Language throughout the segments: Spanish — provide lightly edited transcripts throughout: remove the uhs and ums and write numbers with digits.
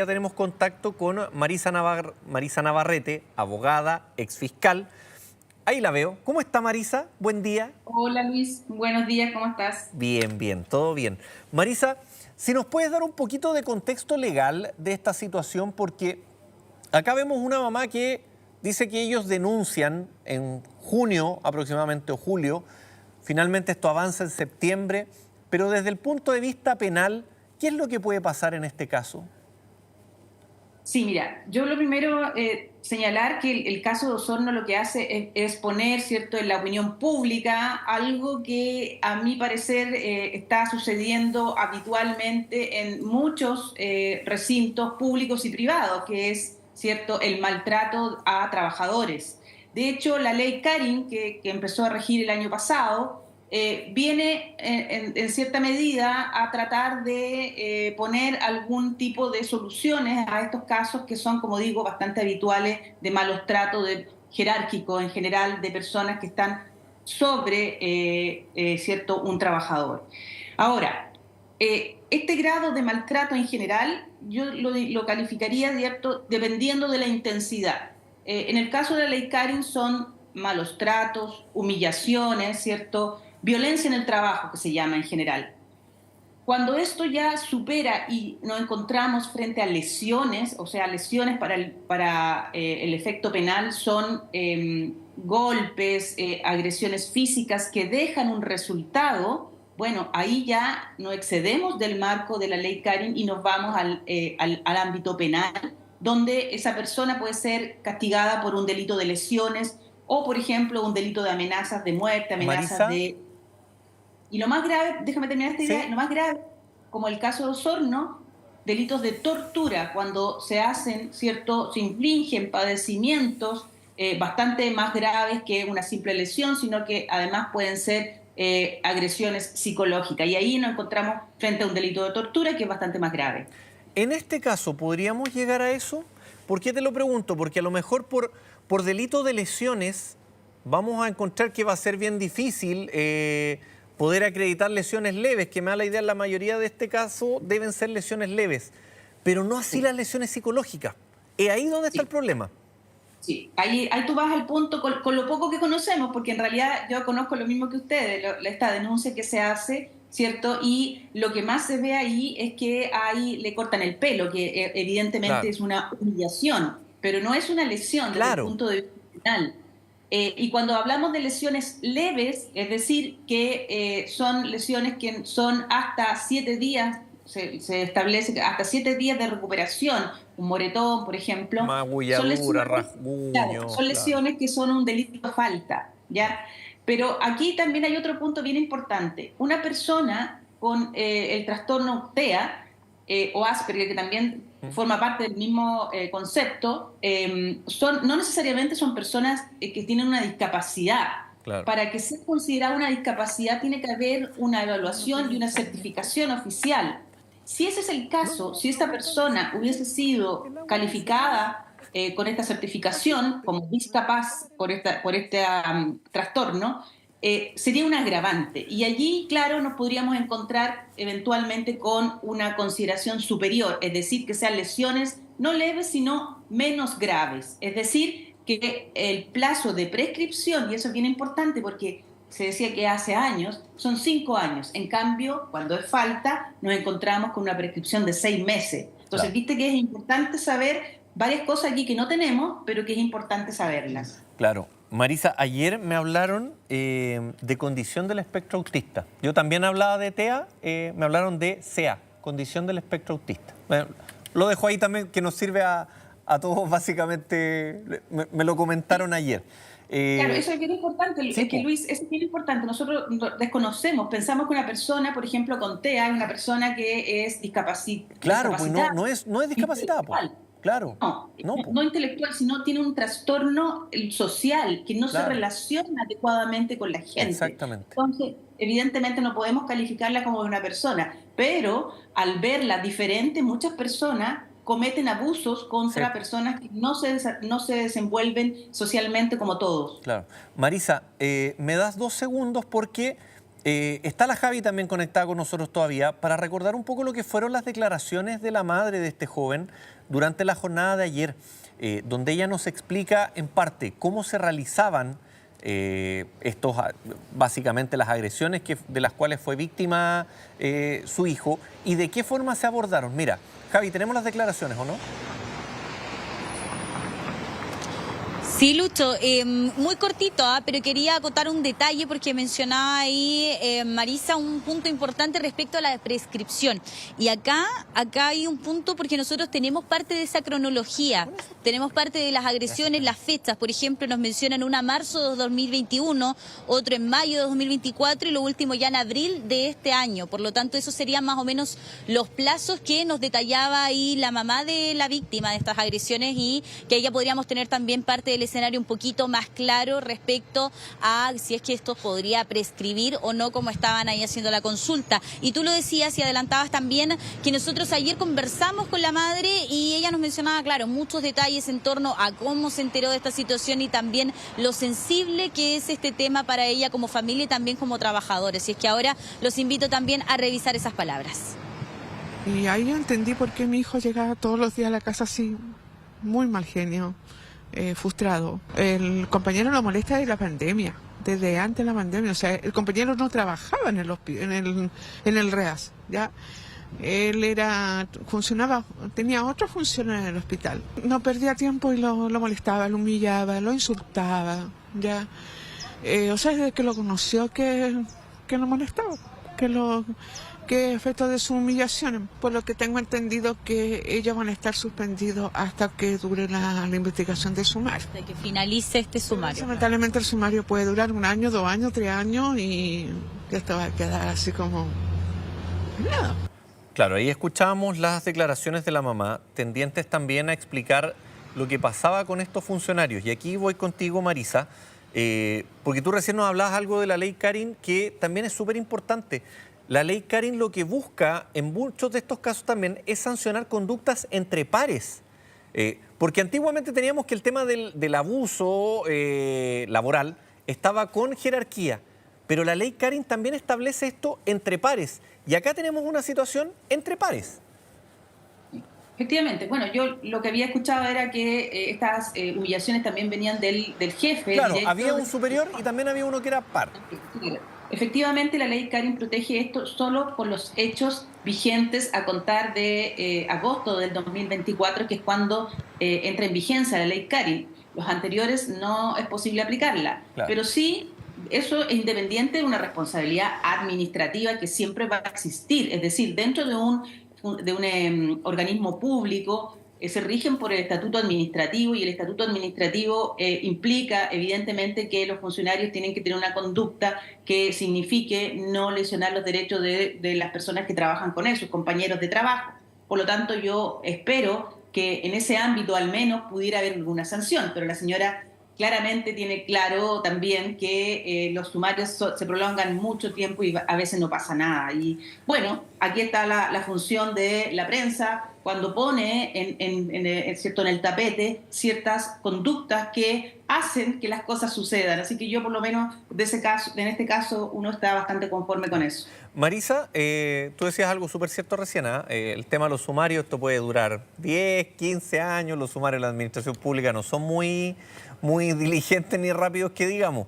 Ya tenemos contacto con Marisa Navarrete, abogada, exfiscal. Ahí la veo. ¿Cómo está, Marisa? Buen día. Hola Luis, buenos días, ¿cómo estás? Bien, bien, todo bien. Marisa, si nos puedes dar un poquito de contexto legal de esta situación, porque acá vemos una mamá que dice que ellos denuncian en junio aproximadamente o julio, finalmente esto avanza en septiembre, pero desde el punto de vista penal, ¿qué es lo que puede pasar en este caso? Sí, mira, yo lo primero señalar que el caso de Osorno lo que hace es poner, ¿cierto?, en la opinión pública algo que a mi parecer está sucediendo habitualmente en muchos recintos públicos y privados, que es, ¿cierto?, el maltrato a trabajadores. De hecho, la ley Karin, que empezó a regir el año pasado, viene en cierta medida a tratar de poner algún tipo de soluciones a estos casos que son, como digo, bastante habituales de malos tratos jerárquicos en general de personas que están sobre cierto, un trabajador. Ahora, este grado de maltrato en general yo lo calificaría ¿cierto? Dependiendo de la intensidad. En el caso de la ley Karin son malos tratos, humillaciones, ¿cierto? Violencia en el trabajo, que se llama en general. Cuando esto ya supera y nos encontramos frente a lesiones, o sea, lesiones para el efecto penal son golpes, agresiones físicas que dejan un resultado, bueno, ahí ya nos excedemos del marco de la ley Karin y nos vamos al ámbito penal, donde esa persona puede ser castigada por un delito de lesiones o, por ejemplo, un delito de amenazas de muerte, amenazas Marisa, de... Y lo más grave, déjame terminar esta idea, ¿sí? lo más grave, como el caso de Osorno, delitos de tortura, cuando se hacen, ¿cierto?, se infligen padecimientos bastante más graves que una simple lesión, sino que además pueden ser agresiones psicológicas. Y ahí nos encontramos frente a un delito de tortura que es bastante más grave. En este caso, ¿podríamos llegar a eso? ¿Por qué te lo pregunto? Porque a lo mejor por delito de lesiones vamos a encontrar que va a ser bien difícil poder acreditar lesiones leves, que me da la idea, en la mayoría de este caso deben ser lesiones leves, pero no así Sí, las lesiones psicológicas. ¿Es ahí donde está el sí. problema? Sí, ahí tú vas al punto con lo poco que conocemos, porque en realidad yo conozco lo mismo que ustedes, esta denuncia que se hace, ¿cierto? Y lo que más se ve ahí es que ahí le cortan el pelo, que evidentemente Claro, es una humillación, pero no es una lesión desde el claro. punto de vista penal. Y cuando hablamos de lesiones leves, es decir, que son lesiones que son hasta 7 días, se establece que hasta 7 días de recuperación, un moretón, por ejemplo, son Magulladura, lesiones, claro, rasguño, son claro. lesiones que son un delito de falta, ¿ya? Pero aquí también hay otro punto bien importante. Una persona con el trastorno TEA o Asperger, que también ¿Mm? forma parte del mismo concepto, no necesariamente son personas que tienen una discapacidad. Claro. Para que sea considerada una discapacidad tiene que haber una evaluación y una certificación oficial. Si ese es el caso, si esta persona hubiese sido calificada con esta certificación como discapaz por este trastorno, sería un agravante. Y allí, claro, nos podríamos encontrar eventualmente con una consideración superior, es decir, que sean lesiones no leves, sino menos graves. Es decir, que el plazo de prescripción, y eso es bien importante porque se decía que hace años, son 5 años. En cambio, cuando es falta, nos encontramos con una prescripción de 6 meses. Entonces, Claro. viste que es importante saber varias cosas aquí que no tenemos, pero que es importante saberlas. Claro. Marisa, ayer me hablaron de condición del espectro autista. Yo también hablaba de TEA, me hablaron de CA, condición del espectro autista. Bueno, lo dejo ahí también, que nos sirve a todos, básicamente, me lo comentaron ayer. Claro, Eh, eso es bien importante, sí, es que pues, Luis, eso es bien importante. Nosotros desconocemos, pensamos que una persona, por ejemplo, con TEA, es una persona que es claro, pues discapacitada no es discapacitada, pues. intelectual. Claro, No, no, pues, no intelectual, sino tiene un trastorno social que no se claro, relaciona adecuadamente con la gente. exactamente. Entonces, evidentemente no podemos calificarla como una persona, pero al verla diferente, muchas personas cometen abusos Sí, contra personas que no se desenvuelven socialmente como todos. claro. Marisa, ¿me das 2 segundos? Porque Está la Javi también conectada con nosotros todavía para recordar un poco lo que fueron las declaraciones de la madre de este joven durante la jornada de ayer, donde ella nos explica en parte cómo se realizaban básicamente las agresiones de las cuales fue víctima su hijo y de qué forma se abordaron. Mira, Javi, ¿tenemos las declaraciones o no? Sí, Lucho, muy cortito, pero quería acotar un detalle porque mencionaba ahí Marisa un punto importante respecto a la prescripción. Y acá hay un punto porque nosotros tenemos parte de esa cronología, tenemos parte de las agresiones, las fechas. Por ejemplo, nos mencionan una marzo de 2021, otro en mayo de 2024 y lo último ya en abril de este año. Por lo tanto, esos serían más o menos los plazos que nos detallaba ahí la mamá de la víctima de estas agresiones y que ahí ya podríamos tener también parte del escenario un poquito más claro respecto a si es que esto podría prescribir o no, como estaban ahí haciendo la consulta. Y tú lo decías y adelantabas también que nosotros ayer conversamos con la madre y ella nos mencionaba, claro, muchos detalles en torno a cómo se enteró de esta situación y también lo sensible que es este tema para ella como familia y también como trabajadores. Y es que ahora los invito también a revisar esas palabras. Y ahí yo entendí por qué mi hijo llegaba todos los días a la casa así, muy mal genio. Frustrado. El compañero lo molesta de la pandemia, desde antes de la pandemia. O sea, el compañero no trabajaba en el REAS, ¿ya? Él funcionaba, tenía otra función en el hospital. No perdía tiempo y lo molestaba, lo humillaba, lo insultaba, ¿ya? O sea, desde que lo conoció que lo molestaba, que efecto de su humillación. Por lo que tengo entendido que ellos van a estar suspendidos hasta que dure la investigación del sumario. Hasta que finalice este sumario. Lamentablemente el sumario puede durar 1 año, 2 años, 3 años y esto va a quedar así como nada. Claro, ahí escuchábamos las declaraciones de la mamá, tendientes también a explicar lo que pasaba con estos funcionarios. Y aquí voy contigo, Marisa, porque tú recién nos hablabas algo de la ley Karin, que también es súper importante. La ley Karin lo que busca en muchos de estos casos también es sancionar conductas entre pares. Porque antiguamente teníamos que el tema del abuso laboral estaba con jerarquía, pero la ley Karin también establece esto entre pares. Y acá tenemos una situación entre pares. Efectivamente, bueno, yo lo que había escuchado era que estas humillaciones también venían del jefe. Claro, había un superior y también había uno que era par. Efectivamente, la ley Karin protege esto solo por los hechos vigentes a contar de agosto del 2024, que es cuando entra en vigencia la ley Karin. Los anteriores no es posible aplicarla, claro. Pero sí, eso es independiente de una responsabilidad administrativa que siempre va a existir. Es decir, dentro de un organismo público se rigen por el estatuto administrativo y el estatuto administrativo implica evidentemente que los funcionarios tienen que tener una conducta que signifique no lesionar los derechos de las personas que trabajan con él, sus compañeros de trabajo. Por lo tanto, yo espero que en ese ámbito al menos pudiera haber alguna sanción, pero la señora claramente tiene claro también que los sumarios se prolongan mucho tiempo y a veces no pasa nada. Y bueno, aquí está la función de la prensa cuando pone en el tapete ciertas conductas que hacen que las cosas sucedan. Así que yo por lo menos en este caso uno está bastante conforme con eso. Marisa, tú decías algo súper cierto recién, el tema de los sumarios, esto puede durar 10, 15 años, los sumarios de la administración pública no son muy diligentes ni rápidos que digamos.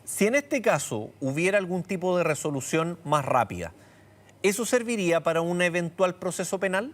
Si en este caso hubiera algún tipo de resolución más rápida, ¿eso serviría para un eventual proceso penal?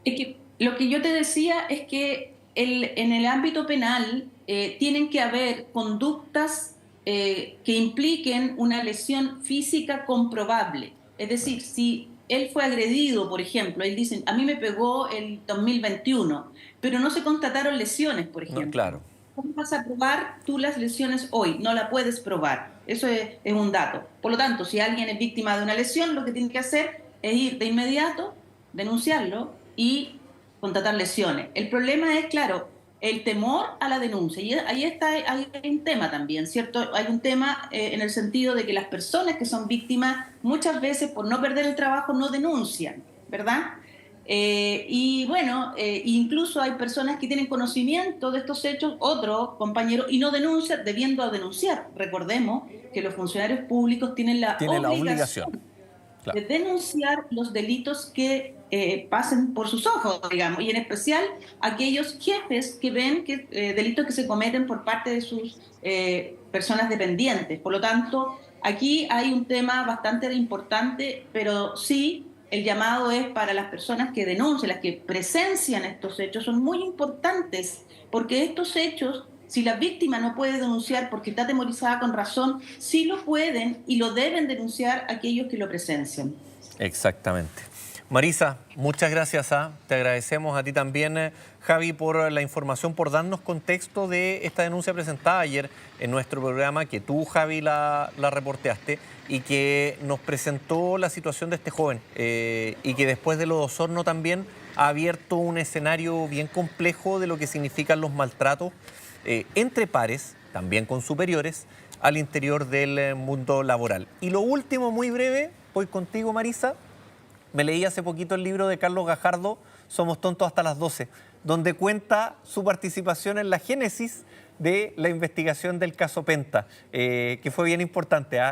Es que lo que yo te decía es que en el ámbito penal tienen que haber conductas que impliquen una lesión física comprobable. Es decir, si él fue agredido, por ejemplo, él dice, a mí me pegó el 2021, pero no se constataron lesiones, por ejemplo. No, claro. ¿Cómo vas a probar tú las lesiones hoy? No la puedes probar. Eso es un dato. Por lo tanto, si alguien es víctima de una lesión, lo que tiene que hacer es ir de inmediato, denunciarlo y constatar lesiones. El problema es, claro, el temor a la denuncia. Y ahí hay un tema también, ¿cierto? Hay un tema en el sentido de que las personas que son víctimas muchas veces por no perder el trabajo no denuncian, ¿verdad? Y bueno, incluso hay personas que tienen conocimiento de estos hechos, otro compañero, y no denuncian, debiendo denunciar. Recordemos que los funcionarios públicos tienen la Tiene la obligación obligación. Claro. de denunciar los delitos que pasen por sus ojos, digamos, y en especial aquellos jefes que ven que delitos que se cometen por parte de sus personas dependientes. Por lo tanto, aquí hay un tema bastante importante, pero sí el llamado es para las personas que denuncian, las que presencian estos hechos, son muy importantes, porque estos hechos, si la víctima no puede denunciar porque está atemorizada con razón, sí lo pueden y lo deben denunciar aquellos que lo presencian. Exactamente. Marisa, muchas gracias. Te agradecemos a ti también, Javi, por la información, por darnos contexto de esta denuncia presentada ayer en nuestro programa, que tú, Javi, la reporteaste y que nos presentó la situación de este joven y que después de lo de Osorno también ha abierto un escenario bien complejo de lo que significan los maltratos entre pares, también con superiores, al interior del mundo laboral. Y lo último, muy breve, voy contigo, Marisa. Me leí hace poquito el libro de Carlos Gajardo, Somos tontos hasta las 12, donde cuenta su participación en la génesis de la investigación del caso Penta, que fue bien importante.